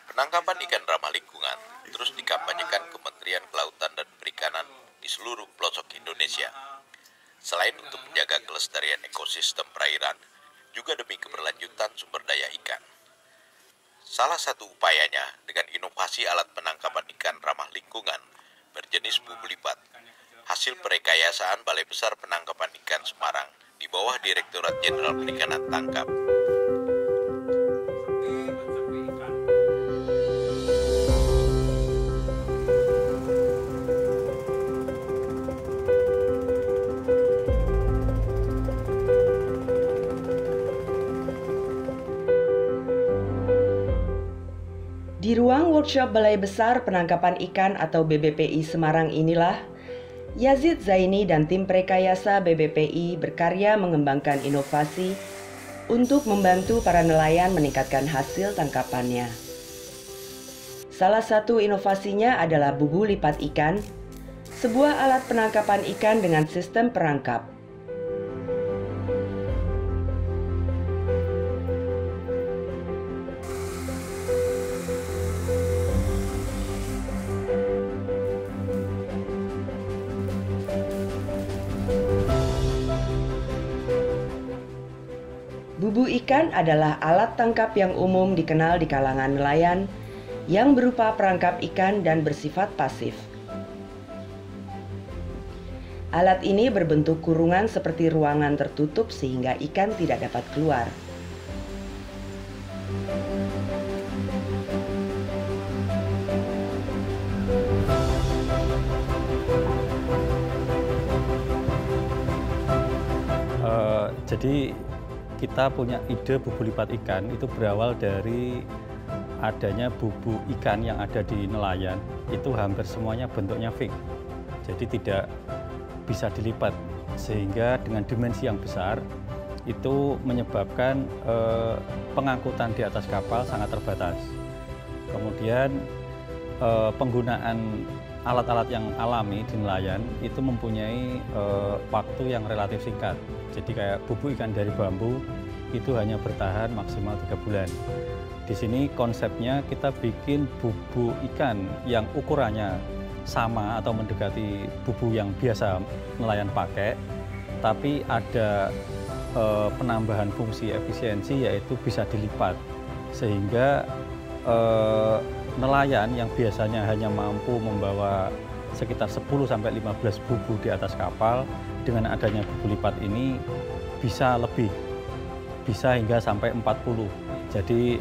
Penangkapan ikan ramah lingkungan terus dikampanyekan Kementerian Kelautan dan Perikanan di seluruh pelosok Indonesia. Selain untuk menjaga kelestarian ekosistem perairan, juga demi keberlanjutan sumber daya ikan. Salah satu upayanya dengan inovasi alat penangkapan ikan ramah lingkungan berjenis bubu lipat, hasil perekayasaan Balai Besar Penangkapan Ikan Semarang di bawah Direktorat Jenderal Perikanan Tangkap. Di ruang workshop Balai Besar Penangkapan Ikan atau BBPI Semarang inilah, Yazid Zaini dan tim Prekayasa BBPI berkarya mengembangkan inovasi untuk membantu para nelayan meningkatkan hasil tangkapannya. Salah satu inovasinya adalah bubu lipat ikan, sebuah alat penangkapan ikan dengan sistem perangkap. Bubu ikan adalah alat tangkap yang umum dikenal di kalangan nelayan yang berupa perangkap ikan dan bersifat pasif. Alat ini berbentuk kurungan seperti ruangan tertutup sehingga ikan tidak dapat keluar. Jadi kita punya ide bubu lipat ikan itu berawal dari adanya bubu ikan yang ada di nelayan, itu hampir semuanya bentuknya fix, jadi tidak bisa dilipat, sehingga dengan dimensi yang besar itu menyebabkan pengangkutan di atas kapal sangat terbatas. Kemudian penggunaan alat-alat yang alami di nelayan itu mempunyai waktu yang relatif singkat. Jadi kayak bubu ikan dari bambu itu hanya bertahan maksimal 3 bulan. Di sini konsepnya kita bikin bubu ikan yang ukurannya sama atau mendekati bubu yang biasa nelayan pakai, tapi ada penambahan fungsi efisiensi yaitu bisa dilipat, sehingga nelayan yang biasanya hanya mampu membawa sekitar 10-15 bubu di atas kapal, dengan adanya bubu lipat ini bisa lebih, bisa hingga sampai 40. Jadi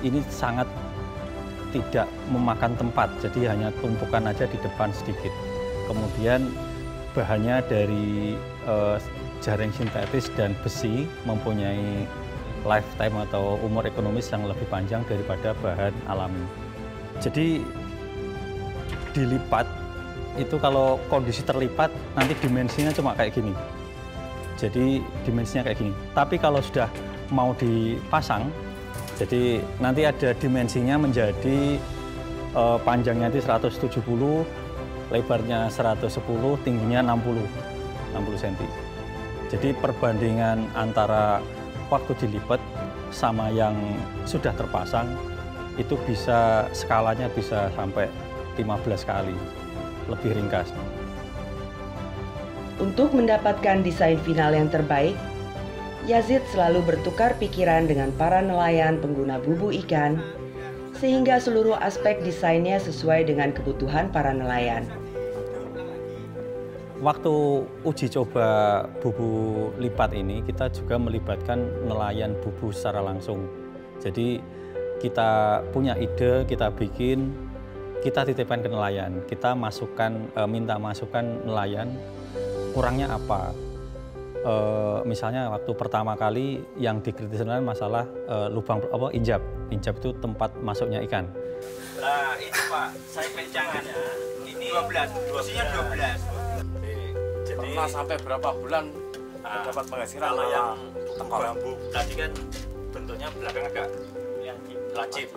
ini sangat tidak memakan tempat, jadi hanya tumpukan aja di depan sedikit. Kemudian bahannya dari jaring sintetis dan besi, mempunyai lifetime atau umur ekonomis yang lebih panjang daripada bahan alami. Jadi dilipat itu kalau kondisi terlipat nanti dimensinya cuma kayak gini. Jadi dimensinya kayak gini. Tapi kalau sudah mau dipasang, jadi nanti ada dimensinya menjadi panjangnya itu 170, lebarnya 110, tingginya 60 cm. Jadi perbandingan antara waktu dilipat sama yang sudah terpasang itu bisa skalanya bisa sampai 15 kali, lebih ringkas. Untuk mendapatkan desain final yang terbaik, Yazid selalu bertukar pikiran dengan para nelayan pengguna bubu ikan, sehingga seluruh aspek desainnya sesuai dengan kebutuhan para nelayan. Waktu uji coba bubu lipat ini, kita juga melibatkan nelayan bubu secara langsung. Jadi kita punya ide, kita bikin, kita titipkan ke nelayan. Kita minta masukan nelayan, kurangnya apa. Misalnya waktu pertama kali yang dikritiskan masalah lubang injap. Injap itu tempat masuknya ikan. Nah ini Pak, saya kencangan ya. Ini 12, dosisnya 12. Jadi pernah sampai berapa bulan dapat penghasilan? Kalau yang bambu tadi kan bentuknya belakang agak lancip.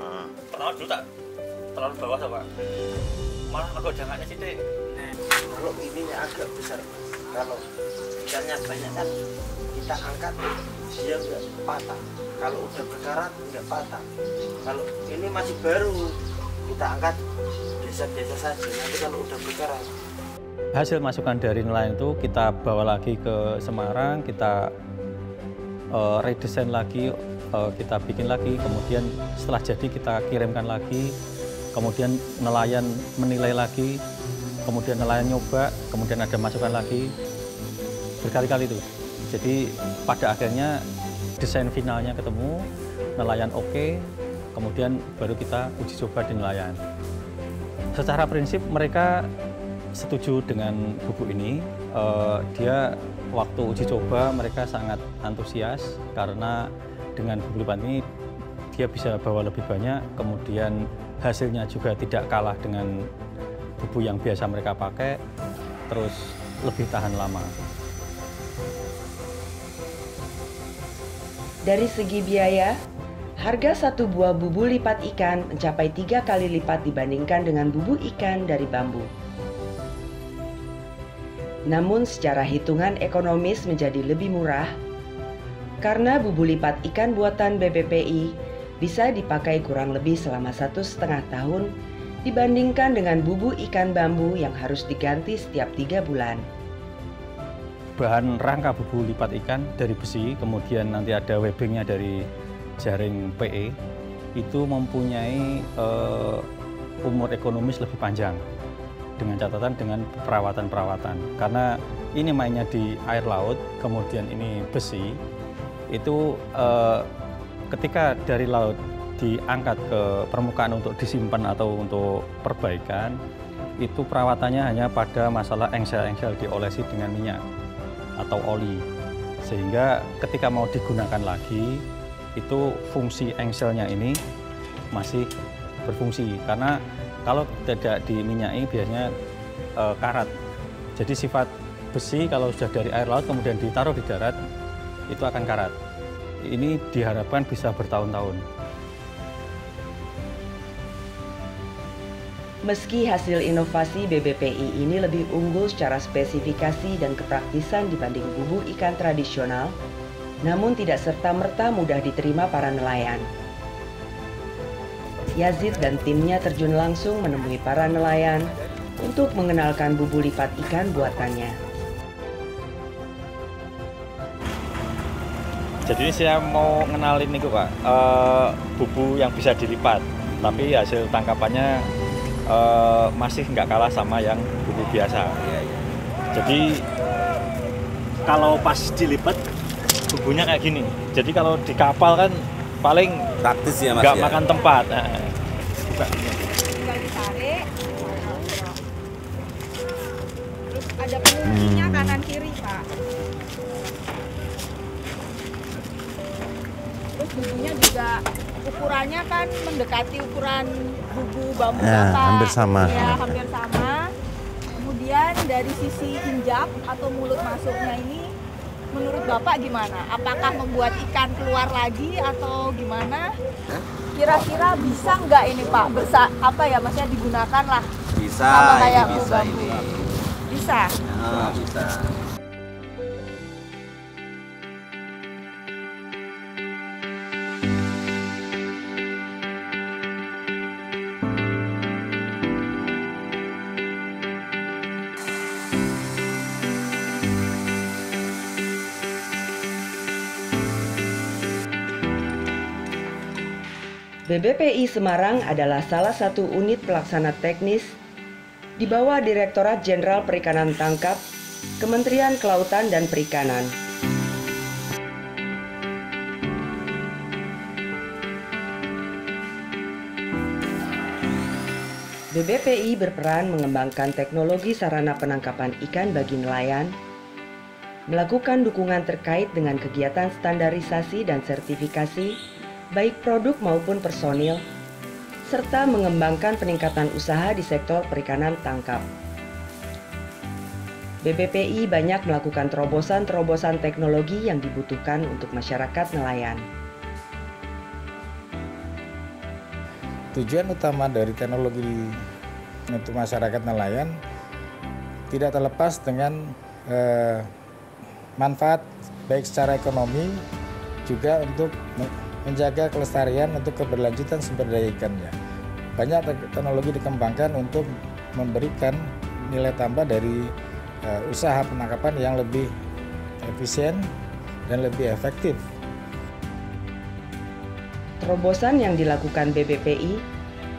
Pertama dulu tak terlalu bawah Pak. Malah agak jangannya sih deh. Kalau ini agak besar. Kalau ikannya banyak kan kita angkat dia nggak patah. Kalau udah berkarat nggak patah. Kalau ini masih baru kita angkat biasa-biasa saja. Nanti kalau udah berkarat. Hasil masukan dari nelayan itu kita bawa lagi ke Semarang, kita redesain lagi, kita bikin lagi, kemudian setelah jadi kita kirimkan lagi, kemudian nelayan menilai lagi, kemudian nelayan nyoba, kemudian ada masukan lagi, berkali-kali itu. Jadi pada akhirnya desain finalnya ketemu, nelayan oke, kemudian baru kita uji coba di nelayan. Secara prinsip mereka setuju dengan bubuk ini. Dia waktu uji coba mereka sangat antusias karena dengan bubuk lipat ini dia bisa bawa lebih banyak, kemudian hasilnya juga tidak kalah dengan bubuk yang biasa mereka pakai, terus lebih tahan lama. Dari segi biaya, harga satu buah bubu lipat ikan mencapai 3 kali lipat dibandingkan dengan bubu ikan dari bambu. Namun secara hitungan ekonomis menjadi lebih murah karena bubu lipat ikan buatan BBPI bisa dipakai kurang lebih selama 1,5 tahun dibandingkan dengan bubu ikan bambu yang harus diganti setiap 3 bulan. Bahan rangka bubu lipat ikan dari besi, kemudian nanti ada webbingnya dari jaring PE, itu mempunyai umur ekonomis lebih panjang dengan catatan dengan perawatan-perawatan. Karena ini mainnya di air laut, kemudian ini besi, itu ketika dari laut diangkat ke permukaan untuk disimpan atau untuk perbaikan, itu perawatannya hanya pada masalah engsel-engsel diolesi dengan minyak atau oli. Sehingga ketika mau digunakan lagi, itu fungsi engselnya ini masih berfungsi. Karena kalau tidak diminyaki biasanya karat. Jadi sifat besi kalau sudah dari air laut kemudian ditaruh di darat, itu akan karat. Ini diharapkan bisa bertahun-tahun. Meski hasil inovasi BBPI ini lebih unggul secara spesifikasi dan kepraktisan dibanding bubu ikan tradisional, namun tidak serta-merta mudah diterima para nelayan. Yazid dan timnya terjun langsung menemui para nelayan untuk mengenalkan bubu lipat ikan buatannya. Jadi saya mau ngenalin nih Pak, bubu yang bisa dilipat, tapi hasil tangkapannya masih nggak kalah sama yang bubu biasa. Jadi kalau pas dilipat bubunya kayak gini. Jadi kalau di kapal kan paling praktis ya Mas, nggak ya? makan tempat. Buka. Tinggal ditarik. Terus ada penguncinya kanan kiri Pak. Terus bubunya juga ukurannya kan mendekati ukuran bubu bambu Ya, Bapak. hampir sama. Ya, hampir sama. Kemudian dari sisi hinjap atau mulut masuknya ini menurut Bapak gimana? Apakah membuat ikan keluar lagi atau gimana? Kira-kira bisa nggak ini Pak? Maksudnya digunakan lah Bisa, sama kayak ini bubu bisa bambu. ini. Bisa. Nah, bisa. BBPI Semarang adalah salah satu unit pelaksana teknis di bawah Direktorat Jenderal Perikanan Tangkap, Kementerian Kelautan dan Perikanan. BBPI berperan mengembangkan teknologi sarana penangkapan ikan bagi nelayan, melakukan dukungan terkait dengan kegiatan standarisasi dan sertifikasi baik produk maupun personil, serta mengembangkan peningkatan usaha di sektor perikanan tangkap. BBPI banyak melakukan terobosan-terobosan teknologi yang dibutuhkan untuk masyarakat nelayan. Tujuan utama dari teknologi untuk masyarakat nelayan tidak terlepas dengan manfaat baik secara ekonomi juga untuk menjaga kelestarian untuk keberlanjutan sumber daya ikannya. Banyak teknologi dikembangkan untuk memberikan nilai tambah dari usaha penangkapan yang lebih efisien dan lebih efektif. Terobosan yang dilakukan BBPI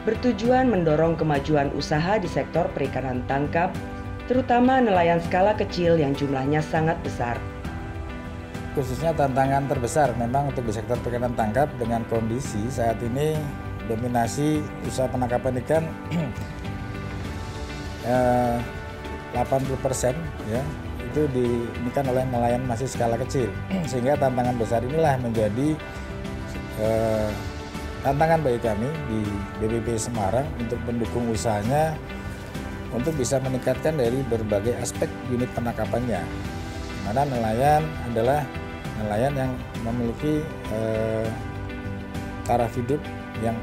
bertujuan mendorong kemajuan usaha di sektor perikanan tangkap, terutama nelayan skala kecil yang jumlahnya sangat besar. Khususnya tantangan terbesar memang untuk di sektor perikanan tangkap dengan kondisi saat ini dominasi usaha penangkapan ikan 80% ya itu dimiliki oleh nelayan masih skala kecil, sehingga tantangan besar inilah menjadi tantangan bagi kami di BBPI Semarang untuk mendukung usahanya untuk bisa meningkatkan dari berbagai aspek unit penangkapannya. Karena nelayan adalah nelayan yang memiliki taraf hidup yang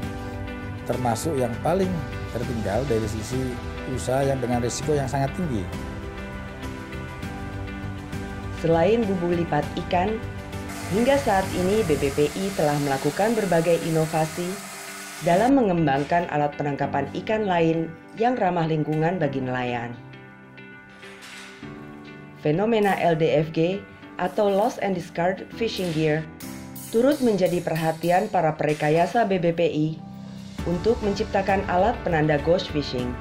termasuk yang paling tertinggal dari sisi usaha yang dengan risiko yang sangat tinggi. Selain bumbu lipat ikan, hingga saat ini BBPI telah melakukan berbagai inovasi dalam mengembangkan alat penangkapan ikan lain yang ramah lingkungan bagi nelayan. Fenomena LDFG atau Lost and Discard Fishing Gear turut menjadi perhatian para perekayasa BBPI untuk menciptakan alat penanda ghost fishing.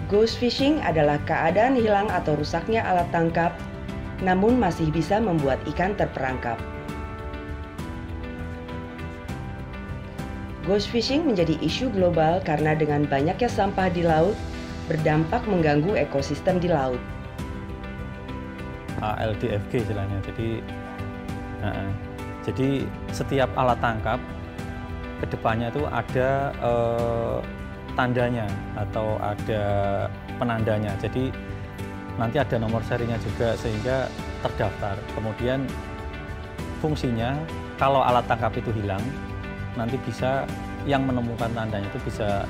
Ghost fishing adalah keadaan hilang atau rusaknya alat tangkap, namun masih bisa membuat ikan terperangkap. Ghost fishing menjadi isu global karena dengan banyaknya sampah di laut berdampak mengganggu ekosistem di laut. LDFG istilahnya. Jadi setiap alat tangkap kedepannya itu ada tandanya atau ada penandanya. Jadi nanti ada nomor serinya juga sehingga terdaftar. Kemudian fungsinya kalau alat tangkap itu hilang, nanti bisa yang menemukan tandanya itu bisa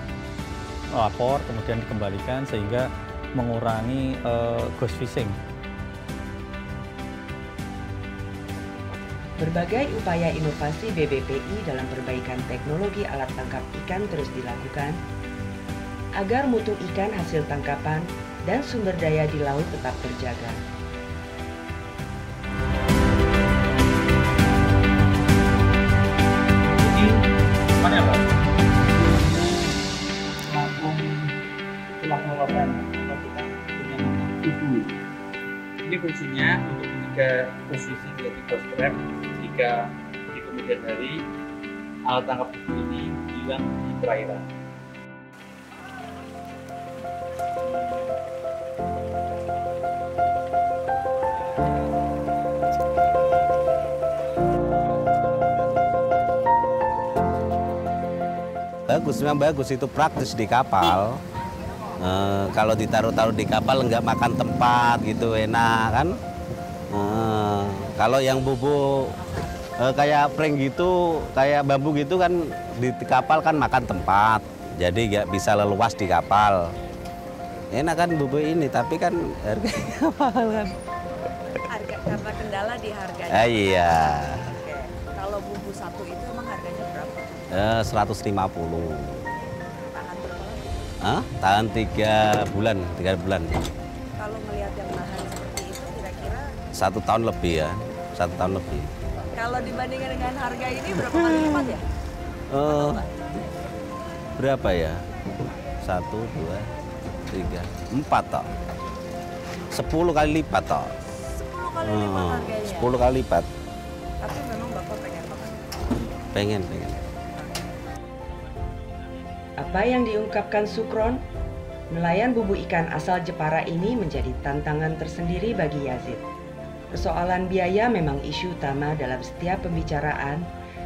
lapor kemudian dikembalikan sehingga mengurangi ghost fishing. Berbagai upaya inovasi BBPI dalam perbaikan teknologi alat tangkap ikan terus dilakukan agar mutu ikan hasil tangkapan dan sumber daya di laut tetap terjaga. Telah mengeluarkan kita punya nama tubuh. Ini fungsinya untuk mencegah ghost fishing yaitu ghost trap jika di kemudian hari alat tangkap ini hilang di perairan. Bagus, memang bagus, itu praktis di kapal. Kalau ditaruh-taruh di kapal nggak makan tempat gitu, enak kan. Kalau yang bubuk kayak pring gitu, kayak bambu gitu kan di kapal kan makan tempat, jadi nggak bisa leluas di kapal. Enak kan bubuk ini, tapi kan harganya mahal kan. Harga karena kendala di harganya. Iya. Oke. Kalau bumbu satu itu emang harganya berapa? 150. Tahan berapa lama? Tahan 3 bulan, 3 bulan. Kalau melihat yang nahan seperti itu kira-kira 1 tahun lebih ya, 1 tahun lebih. kalau dibandingkan dengan harga ini berapa kali lipat ya? Berapa ya? 1, 2, 3, 4 toh. 10 kali lipat toh. 10 kali lipat harganya? 10 kali lipat. Tapi memang Bapak pengen banget? Pengen. Apa yang diungkapkan Sukron, nelayan bumbu ikan asal Jepara ini menjadi tantangan tersendiri bagi Yazid. Persoalan biaya memang isu utama dalam setiap pembicaraan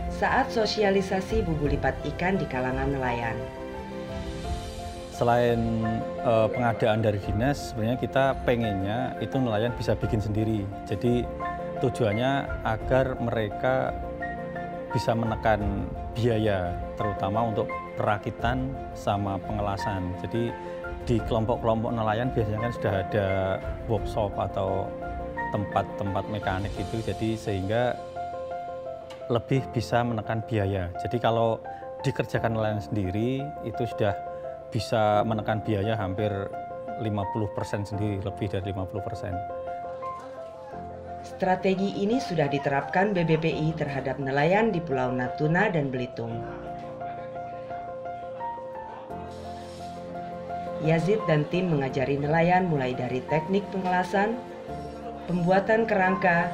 saat sosialisasi bumbu lipat ikan di kalangan nelayan. Selain pengadaan dari dinas, sebenarnya kita pengennya itu nelayan bisa bikin sendiri. Jadi tujuannya agar mereka bisa menekan biaya, terutama untuk perakitan sama pengelasan. Jadi di kelompok-kelompok nelayan biasanya kan sudah ada workshop atau tempat-tempat mekanik gitu, jadi sehingga lebih bisa menekan biaya. Jadi kalau dikerjakan nelayan sendiri itu sudah bisa menekan biaya hampir 50% sendiri, lebih dari 50%. Strategi ini sudah diterapkan BBPI terhadap nelayan di Pulau Natuna dan Belitung. Yazid dan tim mengajari nelayan mulai dari teknik pengelasan, pembuatan kerangka,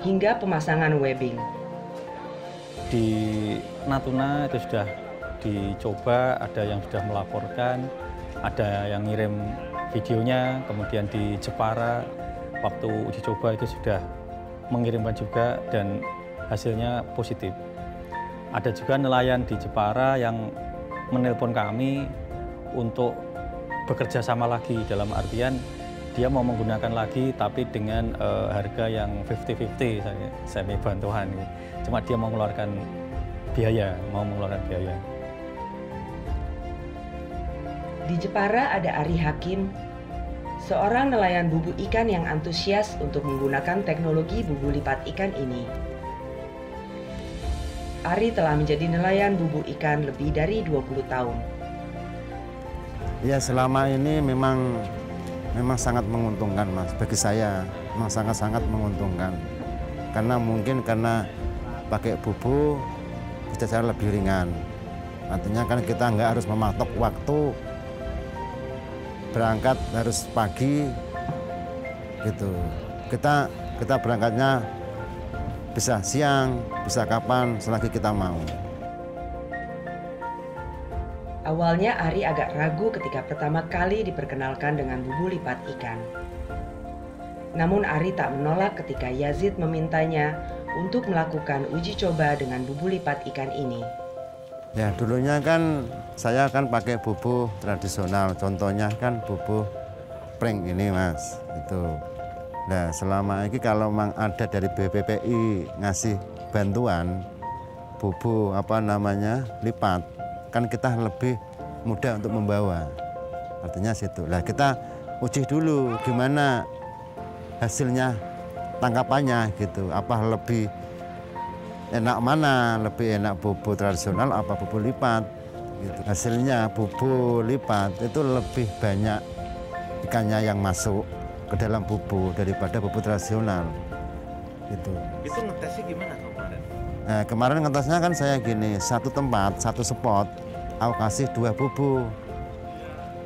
hingga pemasangan webbing. Di Natuna itu sudah dicoba, ada yang sudah melaporkan, ada yang ngirim videonya, kemudian di Jepara waktu uji coba itu sudah mengirimkan juga dan hasilnya positif. Ada juga nelayan di Jepara yang menelpon kami untuk bekerja sama lagi, dalam artian dia mau menggunakan lagi tapi dengan harga yang 50-50, semi bantuan. Cuma dia mau mengeluarkan biaya, Di Jepara ada Ari Hakim, seorang nelayan bubu ikan yang antusias untuk menggunakan teknologi bubu lipat ikan ini. Ari telah menjadi nelayan bubu ikan lebih dari 20 tahun. Ya, selama ini memang sangat menguntungkan, Mas. Bagi saya memang sangat-sangat menguntungkan. Karena pakai bubu bisa cara lebih ringan. Artinya kan kita nggak harus mematok waktu, berangkat harus pagi gitu. Kita berangkatnya bisa siang, bisa kapan selagi kita mau. Awalnya Ari agak ragu ketika pertama kali diperkenalkan dengan bubu lipat ikan. Namun Ari tak menolak ketika Yazid memintanya untuk melakukan uji coba dengan bubu lipat ikan ini. Ya, dulunya kan saya kan pakai bubu tradisional, contohnya kan bubu pring ini, Mas. Itu. Nah, selama ini kalau memang ada dari BBPI ngasih bantuan bubu lipat, kan kita lebih mudah untuk membawa. Artinya situ. Lah kita uji dulu gimana hasilnya, tangkapannya gitu. Apa lebih enak mana? Lebih enak bubu tradisional apa bubu lipat? Gitu. Hasilnya bubu lipat itu lebih banyak ikannya yang masuk ke dalam bubu daripada bubu tradisional. Gitu. Itu ngetesnya gimana kemarin? Nah, kemarin ngetesnya kan saya gini, satu tempat, satu spot, aku kasih 2 bubu.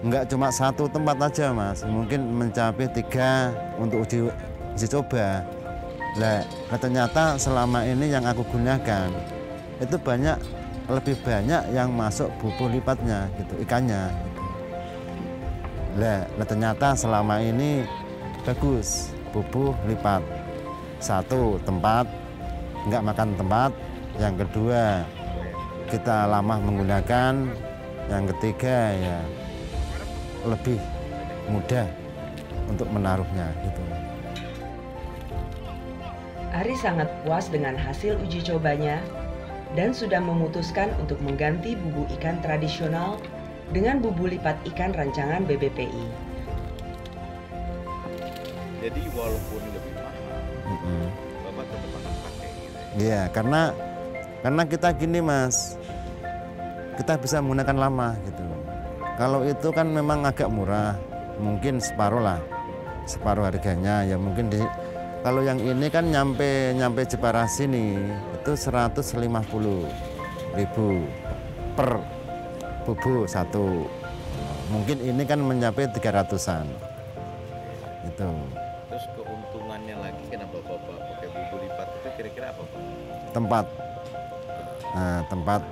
Enggak cuma satu tempat aja, Mas, mungkin mencapai 3 untuk uji coba. Nah, ternyata selama ini yang aku gunakan itu lebih banyak yang masuk bubu lipatnya gitu, ikannya. Gitu. Nah, ternyata selama ini bagus bubu lipat. Satu, tempat, nggak makan tempat. Yang kedua, kita lama menggunakan. Yang ketiga, ya lebih mudah untuk menaruhnya gitu. Ari sangat puas dengan hasil uji cobanya dan sudah memutuskan untuk mengganti bubu ikan tradisional dengan bubu lipat ikan rancangan BBPI. Jadi walaupun lebih mahal, Bapak tetap akan pakai gitu. Iya, karena kita gini, Mas, kita bisa menggunakan lama gitu. Kalau itu kan memang agak murah, mungkin separuh harganya. Ya mungkin kalau yang ini kan nyampe Jepara sini itu 150.000 per bubu satu. Mungkin ini kan mencapai 300-an. Itu. Terus keuntungannya lagi kenapa Bapak pakai bubu lipat itu kira-kira apa, Pak? Tempat. Nah, tempat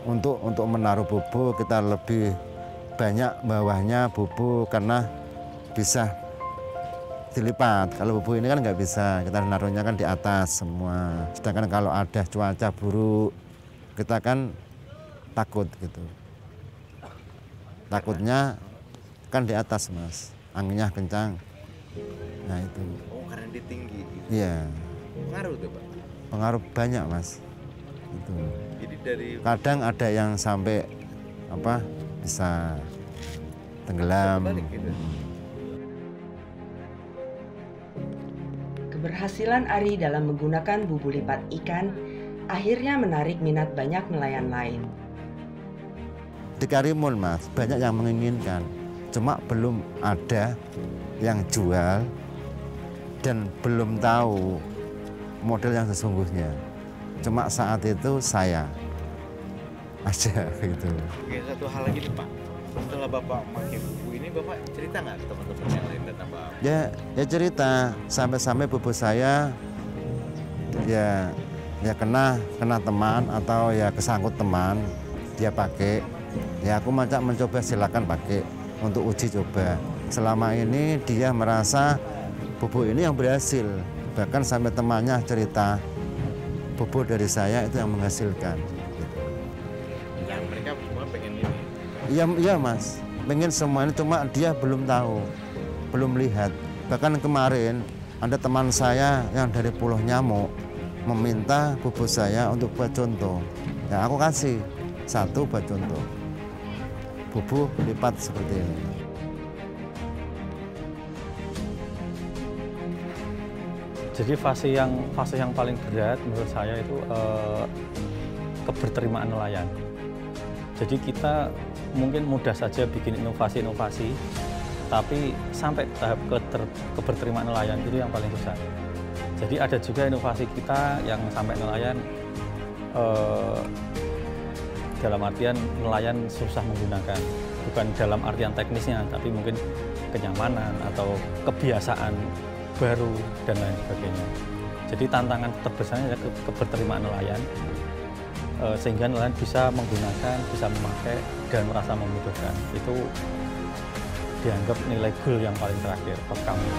untuk menaruh bubu kita lebih banyak bawahnya bubu karena bisa dilipat. Kalau bubu ini kan nggak bisa, kita naruhnya kan di atas semua. Sedangkan kalau ada cuaca buruk, kita kan takut gitu. Takutnya kan di atas, Mas, anginnya kencang. Nah itu. Oh, karena dia tinggi. Iya. Pengaruh tuh, Pak? Pengaruh banyak, Mas. Itu. Jadi dari kadang ada yang sampai bisa tenggelam. Keberhasilan Ari dalam menggunakan bubu lipat ikan akhirnya menarik minat banyak nelayan lain. Di Karimun Mas, banyak yang menginginkan, cuma belum ada yang jual dan belum tahu model yang sesungguhnya. Cuma saat itu saya aja gitu. Oke, satu hal lagi nih Pak, setelah Bapak pakai bubu ini, Bapak cerita nggak ke teman-teman yang lain dan apa? Ya cerita, sampai-sampai bubu saya ya kena teman atau ya kesangkut teman, dia pakai. Ya aku mencoba silakan pakai untuk uji coba. Selama ini dia merasa bubu ini yang berhasil. Bahkan sampai temannya cerita, bubu dari saya itu yang menghasilkan. Dan mereka semua pengen ini? Iya Mas, pengen semua ini, cuma dia belum tahu, belum lihat. Bahkan kemarin ada teman saya yang dari Pulau Nyamuk meminta bubu saya untuk buat contoh. Ya aku kasih satu buat contoh. Bubu lipat seperti ini. Jadi fase yang paling berat menurut saya itu keberterimaan nelayan. Jadi kita mungkin mudah saja bikin inovasi-inovasi, tapi sampai tahap keberterimaan nelayan itu yang paling susah. Jadi ada juga inovasi kita yang sampai nelayan dalam artian nelayan susah menggunakan, bukan dalam artian teknisnya, tapi mungkin kenyamanan atau kebiasaan baru dan lain sebagainya. Jadi tantangan terbesarnya adalah keberterimaan nelayan, sehingga nelayan bisa menggunakan, bisa memakai dan merasa membutuhkan. Itu dianggap nilai goal yang paling terakhir buat kami.